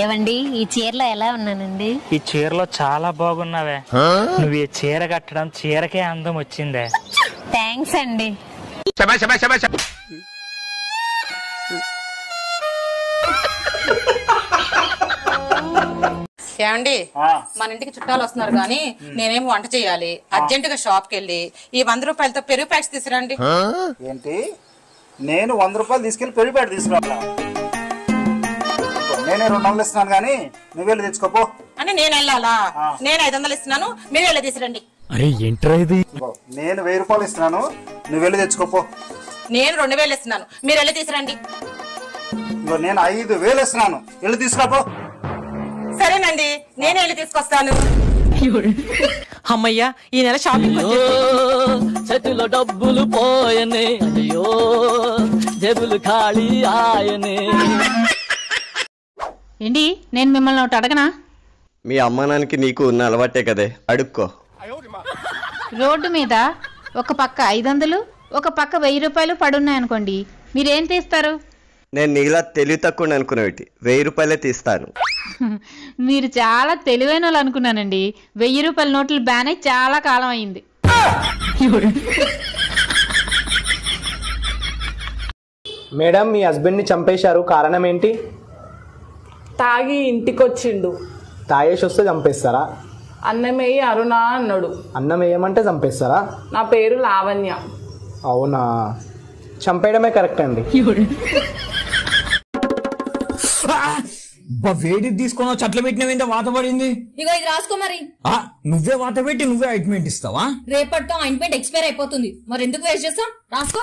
ఏవండి ఈ చీరలో ఎలా ఉన్నానండి? ఈ చీరలో చాలా బాగున్నావే. నువ్వు ఈ చీర కట్టడం చీరకే అందం వచ్చిందే. థ్యాంక్స్ అండి. ఏమండి, మన ఇంటికి చుట్టాలు వస్తున్నారు గానీ నేనేమో వంట చేయాలి. అర్జెంట్ గా షాప్ కి వెళ్ళి ఈ 100 రూపాయలతో పెరుగు ప్యాక్స్ తీసుకురండి. ఏంటి? నేను 100 రూపాయలు తీసుకెళ్లి పెరుగు ప్యాకెట్ తీసుకురా? నేనే 200 ఇస్తున్నాను గానీ నువ్వు వెళ్ళి తెచ్చుకోపో. అని నేను వెళ్ళాలా? నేను 500 ఇస్తున్నాను, మీరు వెళ్ళి తీసుకురండి. నేను 1000 రూపాయలు ఇస్తున్నాను, నువ్వు వెళ్ళి తెచ్చుకోపో. నేను 2000 ఇస్తున్నాను, మీరు వెళ్ళి తీసుకురండి. నేను 5000 ఇస్తున్నాను, వెళ్ళి తీసుకురాపో. సరేనండి, నేను వెళ్ళి తీసుకొస్తాను. అమ్మయ్యా, ఈ నెల షాపింగ్ చేతిలో డబ్బులు పోయనే, అయ్యో జేబులు ఖాళీ ఆయనే. ఏంటి, నేను మిమ్మల్ని ఒకటి అడగనా? మీ అమ్మానానికి నీకు ఉన్న అలవాటే కదే, అడుక్కో. రోడ్డు మీద ఒక పక్క 500 ఒక పక్క 1000 రూపాయలు పడున్నాయనుకోండి, మీరేం తీస్తారు? నేను నీలా తెలివి తక్కువ అనుకునేవి 1000 రూపాయలే తీస్తాను. మీరు చాలా తెలివైన వాళ్ళు అనుకున్నానండి. 1000 రూపాయల నోట్లు బ్యాన్ అయి చాలా కాలం అయింది. మేడం, మీ హస్బెండ్ ని చంపేశారు, కారణం ఏంటి? తాగి ఇంటికొచ్చిండు. తాగేసి వస్తే చంపేస్తారా? అన్నమేయి అరుణ అన్నాడు. అన్నం వేయమంటే చంపేస్తారా? నా పేరు లావణ్య. అవునా, చంపేయడమే కరెక్ట్ అండి. వేడి తీసుకున్నావు, చెట్లు పెట్టిన వాత పడింది. ఇగో ఇది రాసుకో. మరి నువ్వే వాత పెట్టి నువ్వే ఆయింట్మెంట్ ఇస్తావా? రేపటితో ఆయింట్మెంట్ ఎక్స్పైర్ అయిపోతుంది, మరి ఎందుకు వేస్ట్ చేస్తాం? రాసుకో.